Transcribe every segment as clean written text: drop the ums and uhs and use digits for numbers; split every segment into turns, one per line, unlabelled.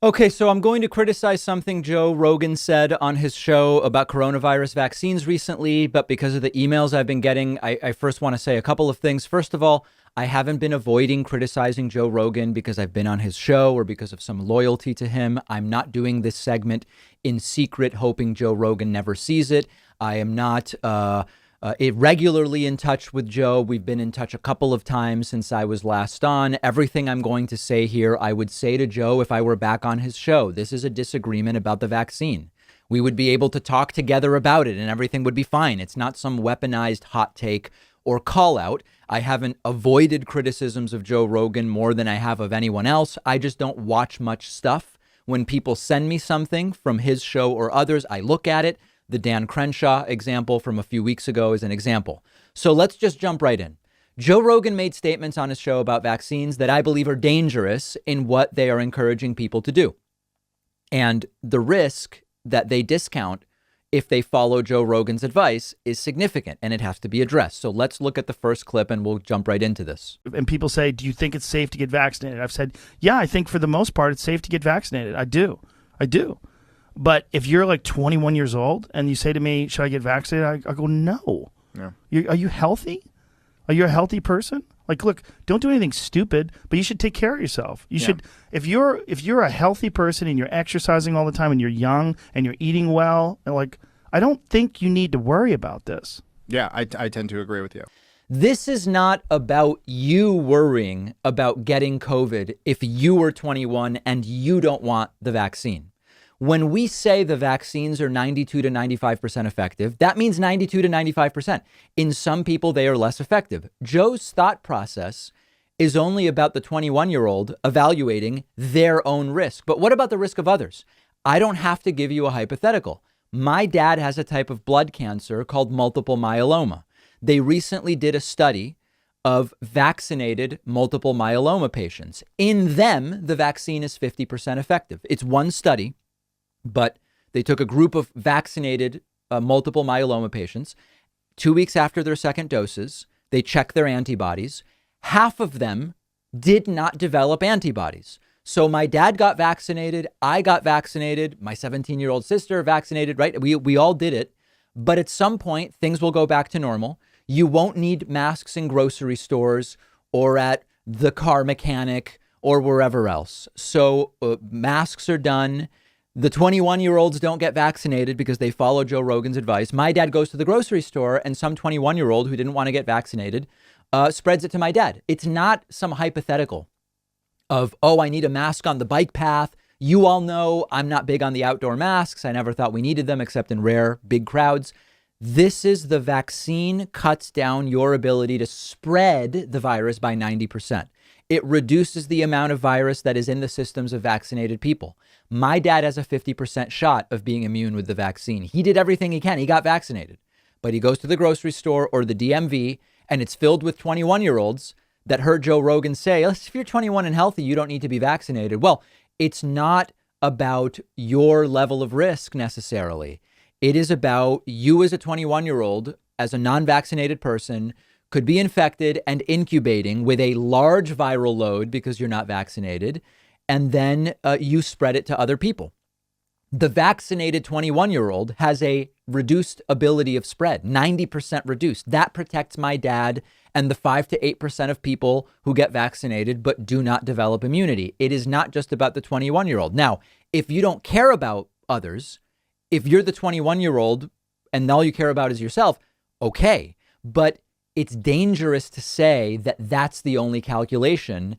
Okay, so I'm going to criticize something Joe Rogan said on his show about coronavirus vaccines recently, but because of the emails I've been getting, I first want to say a couple of things. First of all, I haven't been avoiding criticizing Joe Rogan because I've been on his show or because of some loyalty to him. I'm not doing this segment in secret, hoping Joe Rogan never sees it. I am not regularly in touch with Joe. We've been in touch a couple of times since I was last on. Everything I'm going to say here, I would say to Joe if I were back on his show. This is a disagreement about the vaccine. We would be able to talk together about it and everything would be fine. It's not some weaponized hot take or call out. I haven't avoided criticisms of Joe Rogan more than I have of anyone else. I just don't watch much stuff. When people send me something from his show or others, I look at it. The Dan Crenshaw example from a few weeks ago is an example. So let's just jump right in. Joe Rogan made statements on his show about vaccines that I believe are dangerous in what they are encouraging people to do. And the risk that they discount if they follow Joe Rogan's advice is significant and it has to be addressed. So let's look at the first clip and we'll jump right into this.
And people say, do you think it's safe to get vaccinated? I've said, yeah, I think for the most part it's safe to get vaccinated. I do. But if you're like 21 years old and you say to me, should I get vaccinated? I go, no. Yeah. Are you healthy? Are you a healthy person? Like, look, don't do anything stupid, but you should take care of yourself. You should, if you're a healthy person and you're exercising all the time and you're young and you're eating well, and like, I don't think you need to worry about this.
Yeah, I tend to agree with you.
This is not about you worrying about getting COVID if you were 21 and you don't want the vaccine. When we say the vaccines are 92 to 95% effective, that means 92 to 95%. In some people, they are less effective. Joe's thought process is only about the 21-year-old evaluating their own risk. But what about the risk of others? I don't have to give you a hypothetical. My dad has a type of blood cancer called multiple myeloma. They recently did a study of vaccinated multiple myeloma patients. In them, the vaccine is 50% effective. It's one study. But they took a group of vaccinated multiple myeloma patients. 2 weeks after their second doses, they checked their antibodies. Half of them did not develop antibodies. So my dad got vaccinated. I got vaccinated. My 17-year-old sister vaccinated, right? We all did it. But at some point, things will go back to normal. You won't need masks in grocery stores or at the car mechanic or wherever else. So masks are done. The 21-year-olds don't get vaccinated because they follow Joe Rogan's advice. My dad goes to the grocery store and some 21-year-old who didn't want to get vaccinated spreads it to my dad. It's not some hypothetical of, oh, I need a mask on the bike path. You all know I'm not big on the outdoor masks. I never thought we needed them except in rare big crowds. This is the vaccine cuts down your ability to spread the virus by 90%. It reduces the amount of virus that is in the systems of vaccinated people. My dad has a 50% shot of being immune with the vaccine. He did everything he can. He got vaccinated, but he goes to the grocery store or the DMV and it's filled with 21-year-olds that heard Joe Rogan say, if you're 21 and healthy, you don't need to be vaccinated. Well, it's not about your level of risk necessarily. It is about you as a 21-year-old, as a non-vaccinated person, could be infected and incubating with a large viral load because you're not vaccinated, and then you spread it to other people. The vaccinated 21-year-old has a reduced ability of spread, 90% reduced. That protects my dad and the 5 to 8% of people who get vaccinated but do not develop immunity. It is not just about the 21-year-old. Now, if you don't care about others, if you're the 21-year-old and all you care about is yourself, okay. But it's dangerous to say that that's the only calculation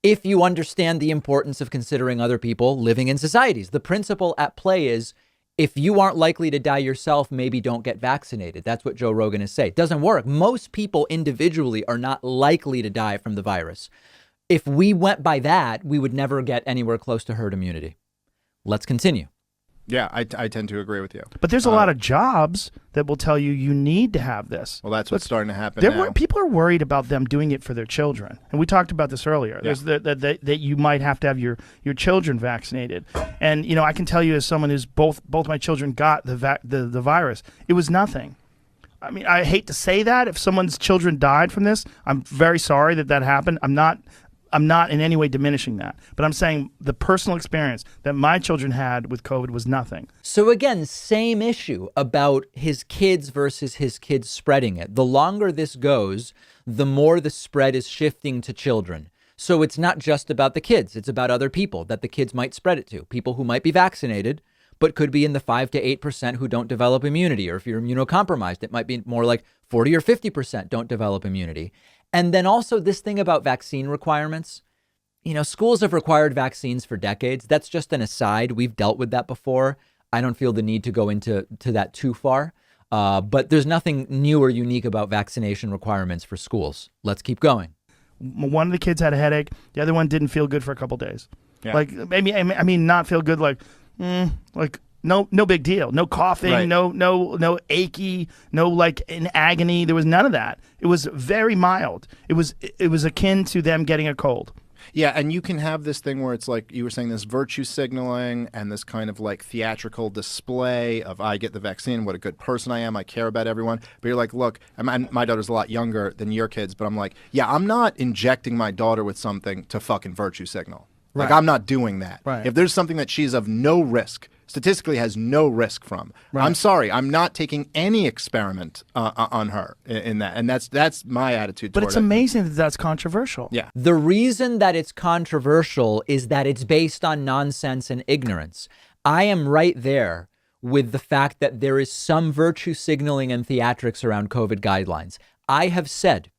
if you understand the importance of considering other people living in societies. The principle at play is if you aren't likely to die yourself, maybe don't get vaccinated. That's what Joe Rogan is saying. It doesn't work. Most people individually are not likely to die from the virus. If we went by that, we would never get anywhere close to herd immunity. Let's continue.
Yeah, I tend to agree with you.
But there's a lot of jobs that will tell you you need to have this.
Well, that's what's starting to happen now.
People are worried about them doing it for their children. And we talked about this earlier. Yeah. There's that you might have to have your children vaccinated. And, you know, I can tell you as someone who's both my children got the virus, it was nothing. I mean, I hate to say that. If someone's children died from this, I'm very sorry that happened. I'm not I'm not in any way diminishing that, but I'm saying the personal experience that my children had with COVID was nothing.
So again, same issue about his kids versus his kids spreading it. The longer this goes, the more the spread is shifting to children. So it's not just about the kids. It's about other people that the kids might spread it to. People who might be vaccinated, but could be in the 5 to 8% who don't develop immunity. Or if you're immunocompromised, it might be more like 40 or 50% don't develop immunity. And then also this thing about vaccine requirements. You know, schools have required vaccines for decades. That's just an aside. We've dealt with that before. I don't feel the need to go into that too far. But there's nothing new or unique about vaccination requirements for schools. Let's keep going.
One of the kids had a headache. The other one didn't feel good for a couple of days.
Yeah.
Like maybe, I mean, not feel good. Like no big deal. No coughing.
Right.
No achy. No like in agony. There was none of that. It was very mild. It was akin to them getting a cold.
Yeah, and you can have this thing where it's like you were saying, this virtue signaling and this kind of like theatrical display of I get the vaccine, what a good person I am, I care about everyone. But you're like, look, my daughter's a lot younger than your kids, but I'm like, yeah, I'm not injecting my daughter with something to fucking virtue signal. Like,
Right.
I'm not doing that.
Right.
If there's something that she's of no risk, statistically has no risk from,
Right.
I'm sorry, I'm not taking any experiment on her in that. And that's my attitude
But
toward
it's
it.
amazing that that's controversial.
Yeah.
The reason that it's controversial is that it's based on nonsense and ignorance. I am right there with the fact that there is some virtue signaling and theatrics around COVID guidelines. I have said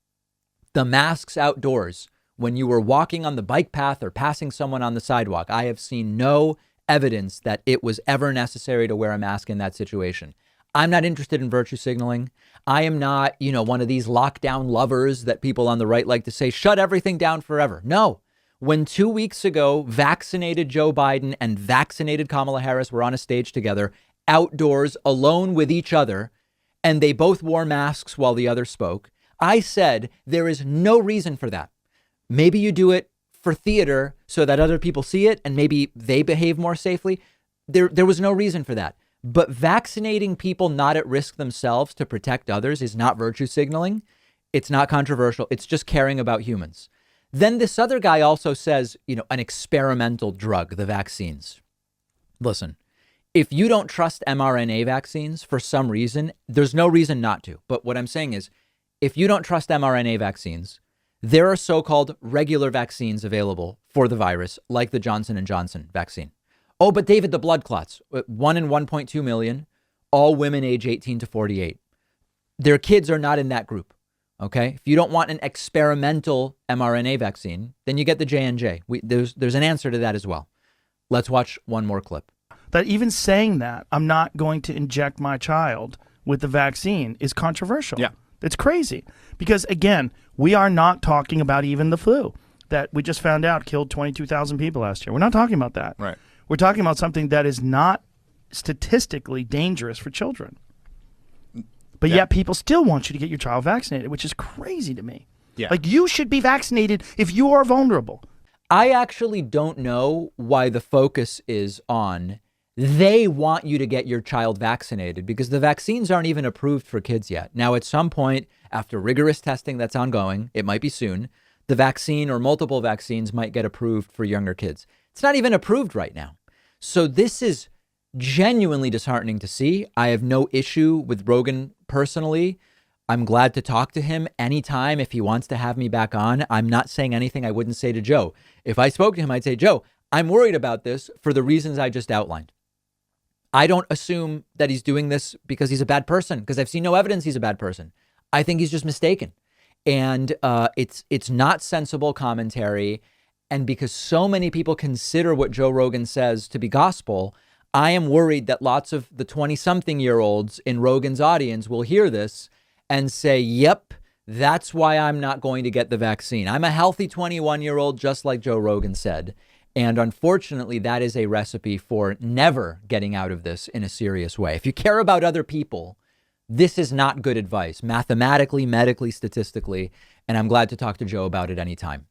the masks outdoors, when you were walking on the bike path or passing someone on the sidewalk, I have seen no evidence that it was ever necessary to wear a mask in that situation. I'm not interested in virtue signaling. I am not, one of these lockdown lovers that people on the right like to say, shut everything down forever. No. When 2 weeks ago, vaccinated Joe Biden and vaccinated Kamala Harris were on a stage together, outdoors, alone with each other, and they both wore masks while the other spoke, I said there is no reason for that. Maybe you do it for theater so that other people see it and maybe they behave more safely. There was no reason for that. But vaccinating people not at risk themselves to protect others is not virtue signaling. It's not controversial. It's just caring about humans. Then this other guy also says, an experimental drug, the vaccines. Listen, if you don't trust mRNA vaccines for some reason, there's no reason not to. But what I'm saying is, if you don't trust mRNA vaccines, there are so-called regular vaccines available for the virus, like the Johnson & Johnson vaccine. Oh, but David, the blood clots, 1 in 1.2 million, all women age 18 to 48. Their kids are not in that group, okay? If you don't want an experimental mRNA vaccine, then you get the J&J. There's an answer to that as well. Let's watch one more clip.
That even saying that I'm not going to inject my child with the vaccine is controversial.
Yeah.
It's crazy because, again, we are not talking about even the flu that we just found out killed 22,000 people last year. We're not talking about that.
Right.
We're talking about something that is not statistically dangerous for children. But
Yeah.
yet people still want you to get your child vaccinated, which is crazy to me.
Yeah.
Like, you should be vaccinated if you are vulnerable.
I actually don't know why the focus is on they want you to get your child vaccinated because the vaccines aren't even approved for kids yet. Now, at some point, after rigorous testing that's ongoing, it might be soon, the vaccine or multiple vaccines might get approved for younger kids. It's not even approved right now. So this is genuinely disheartening to see. I have no issue with Rogan personally. I'm glad to talk to him anytime if he wants to have me back on. I'm not saying anything I wouldn't say to Joe. If I spoke to him, I'd say, Joe, I'm worried about this for the reasons I just outlined. I don't assume that he's doing this because he's a bad person, because I've seen no evidence he's a bad person. I think he's just mistaken. And it's not sensible commentary. And because so many people consider what Joe Rogan says to be gospel, I am worried that lots of the 20-something-year-olds in Rogan's audience will hear this and say, yep, that's why I'm not going to get the vaccine. I'm a healthy 21-year-old, just like Joe Rogan said. And unfortunately, that is a recipe for never getting out of this in a serious way. If you care about other people, this is not good advice, mathematically, medically, statistically. And I'm glad to talk to Joe about it anytime.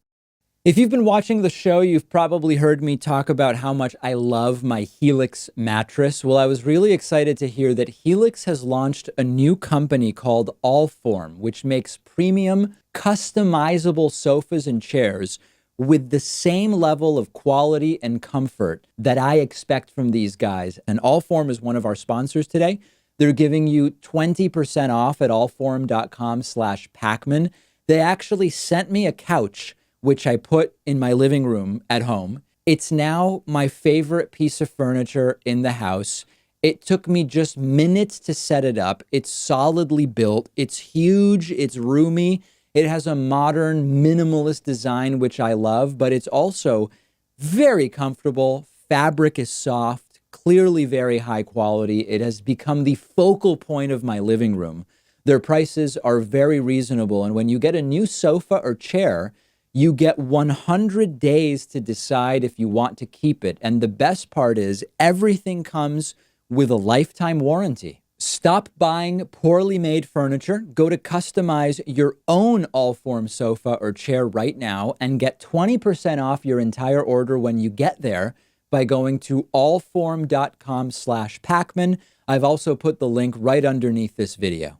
If you've been watching the show, you've probably heard me talk about how much I love my Helix mattress. Well, I was really excited to hear that Helix has launched a new company called Allform, which makes premium, customizable sofas and chairs with the same level of quality and comfort that I expect from these guys. And Allform is one of our sponsors today. They're giving you 20% off at allform.com/Pakman. They actually sent me a couch, which I put in my living room at home. It's now my favorite piece of furniture in the house. It took me just minutes to set it up. It's solidly built. It's huge. It's roomy. It has a modern minimalist design, which I love, but it's also very comfortable. Fabric is soft, clearly very high quality. It has become the focal point of my living room. Their prices are very reasonable. And when you get a new sofa or chair, you get 100 days to decide if you want to keep it. And the best part is everything comes with a lifetime warranty. Stop buying poorly made furniture. Go to customize your own Allform sofa or chair right now and get 20% off your entire order when you get there by going to allform.com/Pakman. I've also put the link right underneath this video.